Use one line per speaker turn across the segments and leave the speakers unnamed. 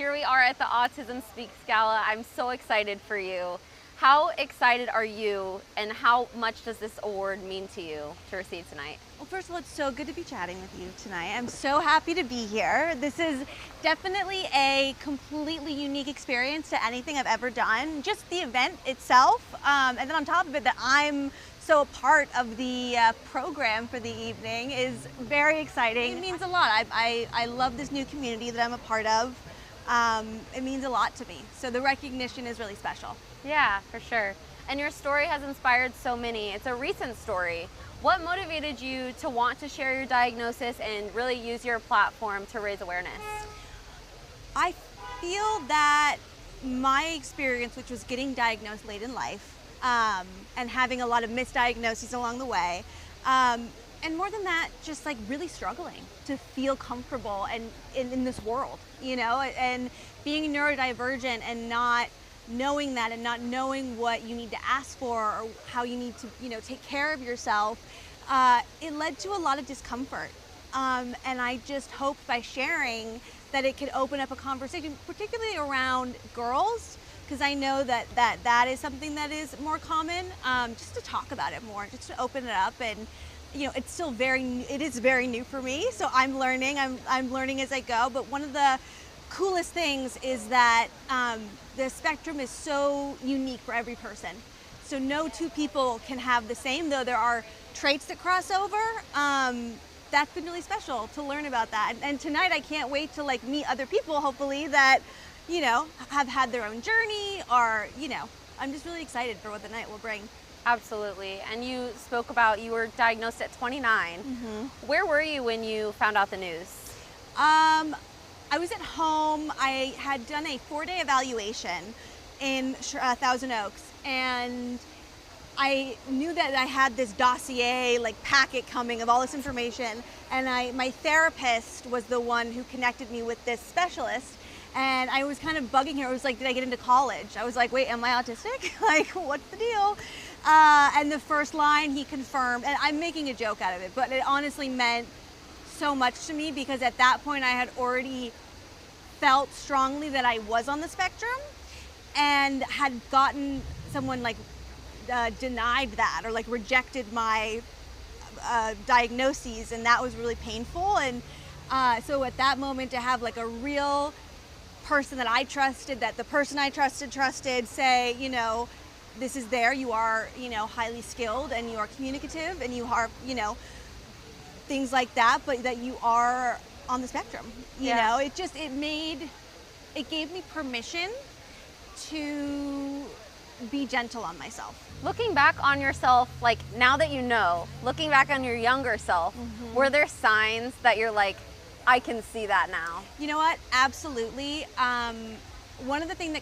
Here we are at the Autism Speaks Gala. I'm so excited for you. How excited are you, and how much does this award mean to you to receive tonight?
Well, first of all, it's so good to be chatting with you tonight. I'm so happy to be here. This is definitely a completely unique experience to anything I've ever done. Just the event itself, and then on top of it, that I'm so a part of the program for the evening is very exciting. It means a lot. I love this new community that I'm a part of. It means a lot to me. So the recognition is really special.
Yeah, for sure. And your story has inspired so many. It's a recent story. What motivated you to want to share your diagnosis and really use your platform to raise awareness?
I feel that my experience, which was getting diagnosed late in life, and having a lot of misdiagnoses along the way, and more than that, just like really struggling to feel comfortable and in this world, you know, and being neurodivergent and not knowing that and not knowing what you need to ask for or how you need to, you know, take care of yourself, it led to a lot of discomfort. And I just hope by sharing that it could open up a conversation, particularly around girls, because I know that is something that is more common, just to talk about it more, just to open it up. And you know, it's still it is very new for me, so I'm learning as I go. But one of the coolest things is that the spectrum is so unique for every person. So no two people can have the same, though there are traits that cross over. That's been really special to learn about that. And tonight I can't wait to like meet other people, hopefully, that, you know, have had their own journey, or, you know, I'm just really excited for what the night will bring.
Absolutely. And you spoke about you were diagnosed at 29.
Mm-hmm.
Where were you when you found out the news?
I was at home. I had done a 4-day evaluation in Thousand Oaks, and I knew that I had this dossier, like packet coming of all this information, and my therapist was the one who connected me with this specialist. And I was kind of bugging her. I was like, did I get into college? I was like, wait, am I autistic? Like, what's the deal? And the first line he confirmed, and I'm making a joke out of it, but it honestly meant so much to me, because at that point I had already felt strongly that I was on the spectrum and had gotten someone like denied that or like rejected my diagnoses, and that was really painful. And so at that moment, to have like a real person that I trusted, that the person I trusted say, you know, this is there, you are, you know, highly skilled and you are communicative and you are, you know, things like that, but that you are on the spectrum, you know, it gave me permission to be gentle on myself.
Looking back on yourself, like now that you know, looking back on your younger self,
Mm-hmm.
were there signs that you're like, I can see that now?
You know what? Absolutely. One of the things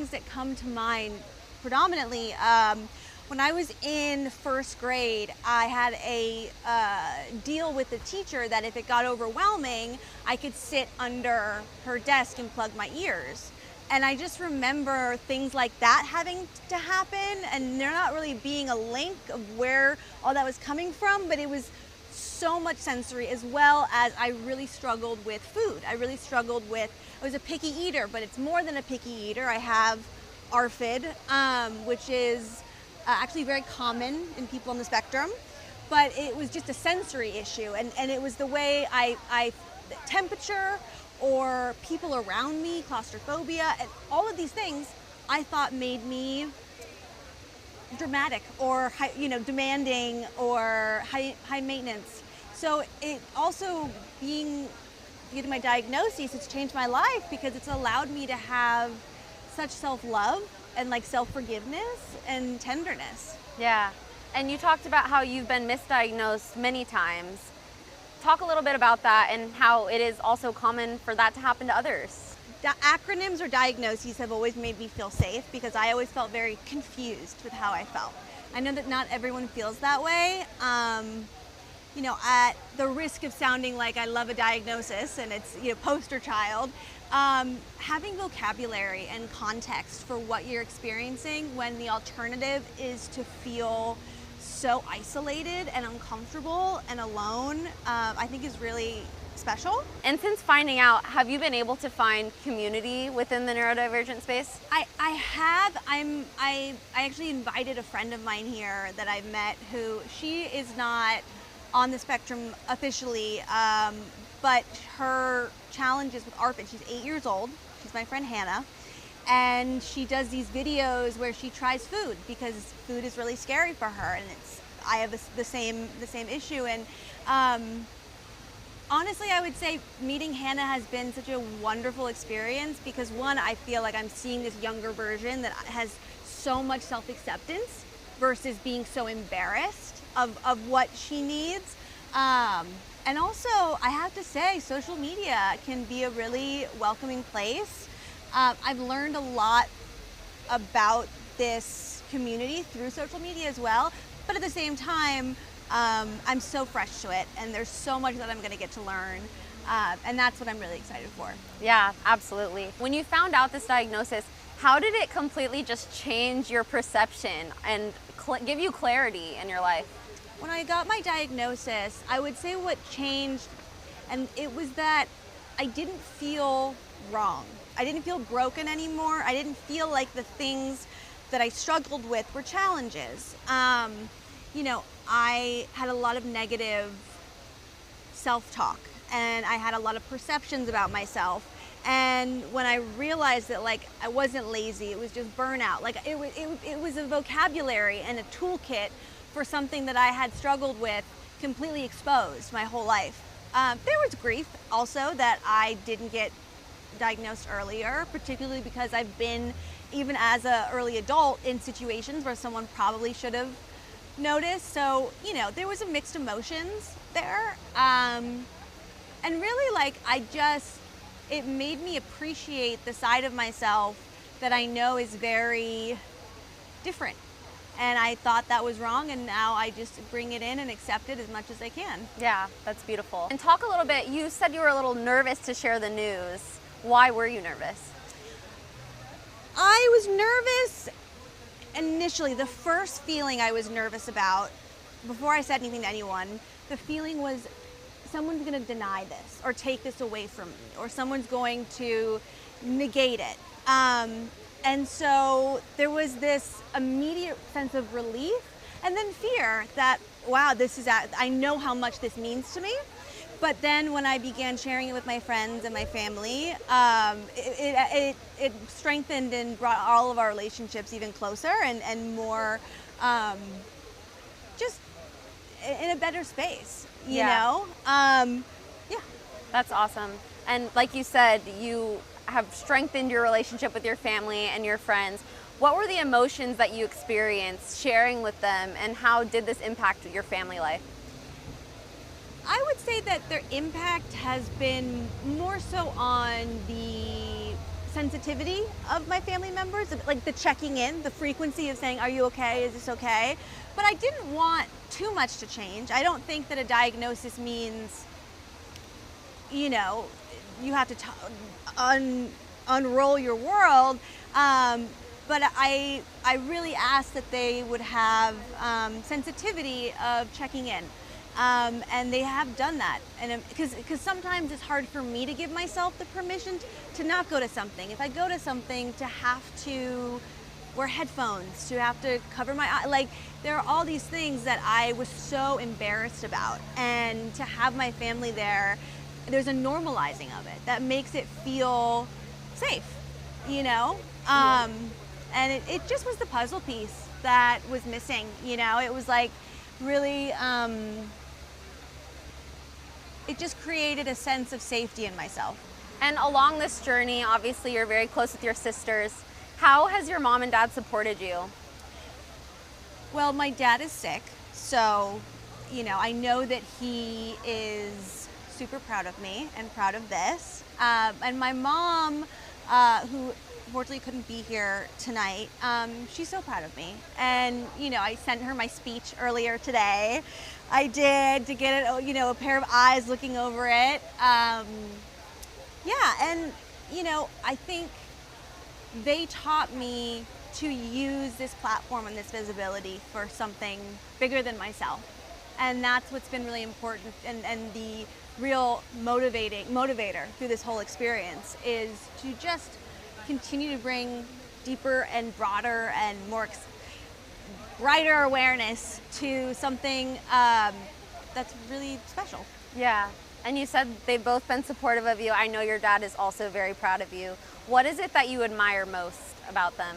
that come to mind predominantly, when I was in first grade, I had a deal with the teacher that if it got overwhelming, I could sit under her desk and plug my ears. And I just remember things like that having to happen, and there not really being a link of where all that was coming from, but it was so much sensory, as well as I really struggled with food. I was a picky eater, but it's more than a picky eater. I have ARFID, which is actually very common in people on the spectrum, but it was just a sensory issue, and it was the way the temperature or people around me, claustrophobia, and all of these things I thought made me dramatic or demanding or high maintenance. So it also getting my diagnosis, it's changed my life, because it's allowed me to have such self-love and like self-forgiveness and tenderness.
Yeah. And you talked about how you've been misdiagnosed many times. Talk a little bit about that and how it is also common for that to happen to others.
Acronyms or diagnoses have always made me feel safe, because I always felt very confused with how I felt. I know that not everyone feels that way. You know, at the risk of sounding like I love a diagnosis and it's, you know, poster child, having vocabulary and context for what you're experiencing when the alternative is to feel so isolated and uncomfortable and alone, I think is really special.
And since finding out, have you been able to find community within the neurodivergent space?
I have. I actually invited a friend of mine here that I've met who, she is not on the spectrum officially, but her challenge is with ARFID. She's 8 years old. She's my friend Hannah. And she does these videos where she tries food because food is really scary for her, and I have the same issue. And honestly, I would say meeting Hannah has been such a wonderful experience because, one, I feel like I'm seeing this younger version that has so much self-acceptance versus being so embarrassed of what she needs. And also, I have to say, social media can be a really welcoming place. I've learned a lot about this community through social media as well, but at the same time, I'm so fresh to it, and there's so much that I'm going to get to learn, and that's what I'm really excited for.
Yeah, absolutely. When you found out this diagnosis, how did it completely just change your perception and give you clarity in your life?
When I got my diagnosis, I would say what changed, and it was that I didn't feel wrong. I didn't feel broken anymore. I didn't feel like the things that I struggled with were challenges. You know, I had a lot of negative self-talk, and I had a lot of perceptions about myself. And when I realized that, like, I wasn't lazy, it was just burnout. Like, it was a vocabulary and a toolkit for something that I had struggled with, completely exposed my whole life. There was grief also that I didn't get diagnosed earlier, particularly because I've been, even as an early adult, in situations where someone probably should have noticed. So, you know, there was a mixed emotions there. And really, like, it made me appreciate the side of myself that I know is very different. And I thought that was wrong, and now I just bring it in and accept it as much as I can.
Yeah, that's beautiful. And talk a little bit, you said you were a little nervous to share the news. Why were you nervous?
I was nervous initially. The first feeling I was nervous about, before I said anything to anyone, the feeling was someone's going to deny this or take this away from me, or someone's going to negate it. And so there was this immediate sense of relief, and then fear that, wow, I know how much this means to me. But then when I began sharing it with my friends and my family, it strengthened and brought all of our relationships even closer and more, just in a better space, you know? Yeah.
That's awesome. And like you said, you have strengthened your relationship with your family and your friends. What were the emotions that you experienced sharing with them, and how did this impact your family life?
I would say that their impact has been more so on the sensitivity of my family members, like the checking in, the frequency of saying, are you okay, is this okay? But I didn't want too much to change. I don't think that a diagnosis means, you know, you have to unroll your world. But I really asked that they would have sensitivity of checking in. And they have done that, and because sometimes it's hard for me to give myself the permission to not go to something. If I go to something, to have to wear headphones, to have to cover my eye, like, there are all these things that I was so embarrassed about, and to have my family there, there's a normalizing of it that makes it feel safe, you know. And it just was the puzzle piece that was missing, you know. It was like really. It just created a sense of safety in myself.
And along this journey, obviously you're very close with your sisters. How has your mom and dad supported you?
Well, my dad is sick, so, you know, I know that he is super proud of me and proud of this. And my mom, who unfortunately couldn't be here tonight, she's so proud of me. And, you know, I sent her my speech earlier today. I did, to get it, you know, a pair of eyes looking over it. Yeah, and, you know, I think they taught me to use this platform and this visibility for something bigger than myself. And that's what's been really important, and the real motivator through this whole experience is to just continue to bring deeper and broader and more brighter awareness to something that's really special.
Yeah. And you said they've both been supportive of you. I know your dad is also very proud of you. What is it that you admire most about them?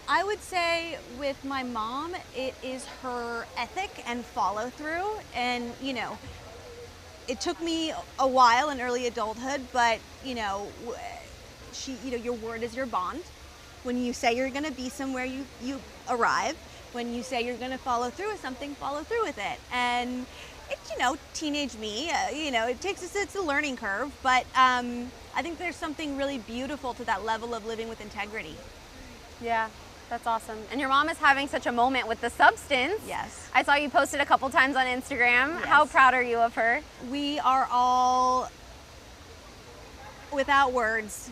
I would say with my mom, it is her ethic and follow through. And, you know, it took me a while in early adulthood, but, you know, your word is your bond. When you say you're going to be somewhere, you arrive. When you say you're going to follow through with something, follow through with it. And it's, you know, teenage me, it's a learning curve, but I think there's something really beautiful to that level of living with integrity.
Yeah, that's awesome. And your mom is having such a moment with the substance.
Yes.
I saw you posted a couple times on Instagram.
Yes.
How proud are you of her?
We are all, without words,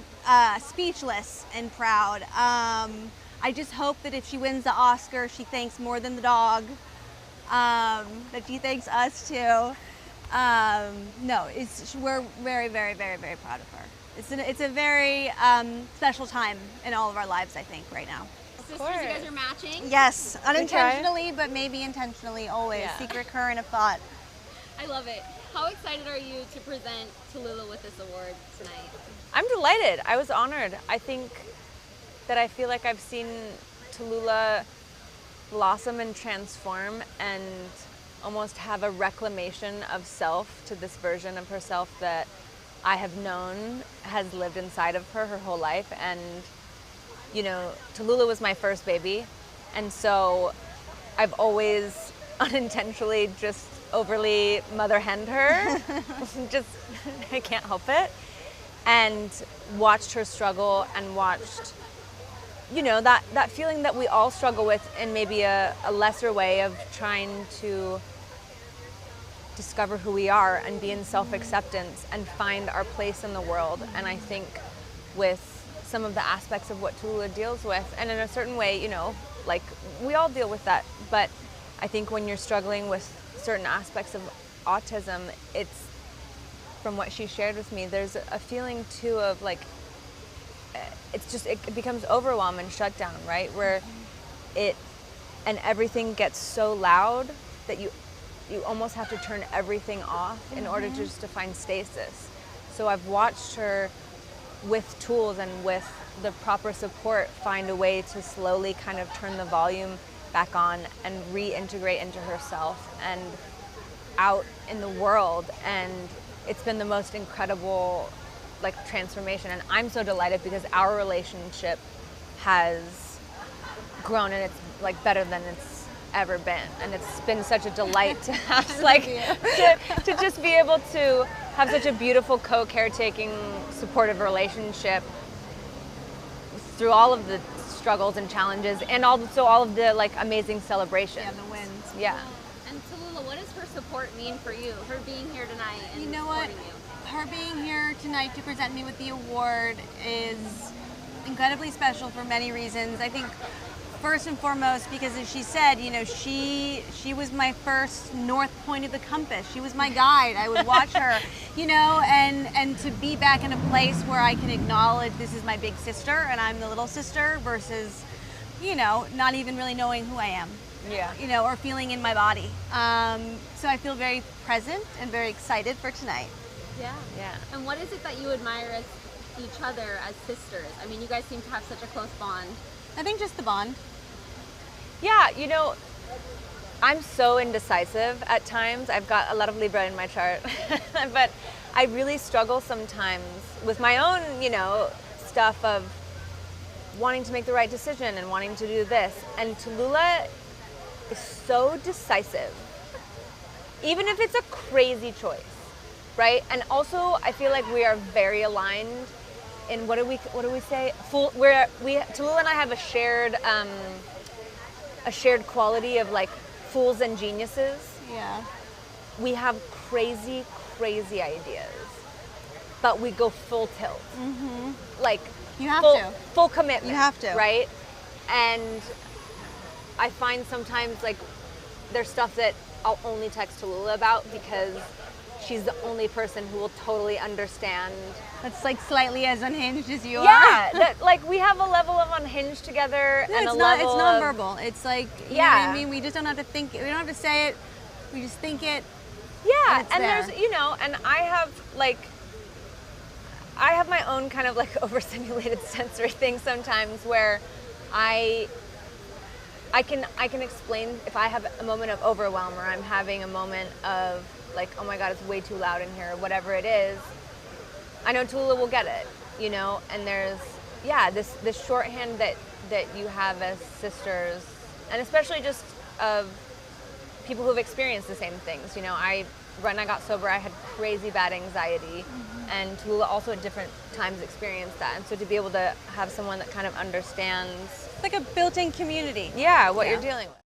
speechless and proud. I just hope that if she wins the Oscar, she thanks more than the dog. That she thanks us too. We're very, very, very, very proud of her. It's a very special time in all of our lives, I think, right now.
Sisters, you guys are matching?
Yes, unintentionally, but maybe intentionally, always.
Yeah.
Secret current of thought.
I love it. How excited are you to present Tallulah with this award tonight?
I'm delighted. I was honored. I think that I feel like I've seen Tallulah blossom and transform and almost have a reclamation of self to this version of herself that I have known has lived inside of her whole life. And, you know, Tallulah was my first baby. And so I've always unintentionally just overly mother-henned her. I can't help it. And watched her struggle and watched, you know, that feeling that we all struggle with in maybe a lesser way of trying to discover who we are and be in self-acceptance and find our place in the world. And I think with some of the aspects of what Tallulah deals with, and in a certain way, you know, like we all deal with that, but I think when you're struggling with certain aspects of autism, it's, from what she shared with me, there's a feeling too of like, it becomes overwhelm and shut down, right? Where and everything gets so loud that you almost have to turn everything off in order just to find stasis. So I've watched her with tools and with the proper support find a way to slowly kind of turn the volume back on and reintegrate into herself and out in the world. And it's been the most incredible like transformation, and I'm so delighted because our relationship has grown and it's like better than it's ever been, and it's been such a delight to have like to just be able to have such a beautiful co-caretaking supportive relationship through all of the struggles and challenges, and also all of the like amazing celebrations.
Yeah, the wins.
Yeah.
And Tallulah, what does her support mean for you? Her being here tonight and
You know what?
supporting you?
Her being here tonight to present me with the award is incredibly special for many reasons. I think first and foremost because, as she said, you know, she was my first north point of the compass. She was my guide. I would watch her, you know, and to be back in a place where I can acknowledge this is my big sister and I'm the little sister versus, you know, not even really knowing who I am.
Yeah.
You know, or feeling in my body. So I feel very present and very excited for tonight.
Yeah.
Yeah.
And what is it that you admire as each other as sisters? I mean, you guys seem to have such a close bond.
I think just the bond.
Yeah, you know, I'm so indecisive at times. I've got a lot of Libra in my chart, but I really struggle sometimes with my own, you know, stuff of wanting to make the right decision and wanting to do this. And Tallulah is so decisive, even if it's a crazy choice, right? And also, I feel like we are very aligned in what do we say? Tallulah and I have a shared quality of like fools and geniuses.
Yeah.
We have crazy ideas, but we go full tilt. Like
You have
full,
to.
full commitment.
You have to.
Right? And I find sometimes like there's stuff that I'll only text Tallulah about, because she's the only person who will totally understand.
That's like slightly as unhinged as you are.
Yeah, that, like, we have a level of unhinged together,
No,
and
it's
a
not.
level
It's
of,
nonverbal. It's like, you know
Yeah.
what I mean. We just don't have to think. We don't have to say it. We just think it.
yeah,
it's
and
there.
there's, you know, and I have my own kind of like overstimulated sensory thing sometimes, where I can explain if I have a moment of overwhelm, or I'm having a moment of like, oh my God, it's way too loud in here, or whatever it is. I know Tallulah will get it, you know, and there's, yeah, this shorthand that you have as sisters, and especially just of people who've experienced the same things. You know, when I got sober, I had crazy bad anxiety, and Tallulah also at different times experienced that. And so to be able to have someone that kind of understands,
It's like a built-in community.
yeah, what
Yeah.
you're dealing with.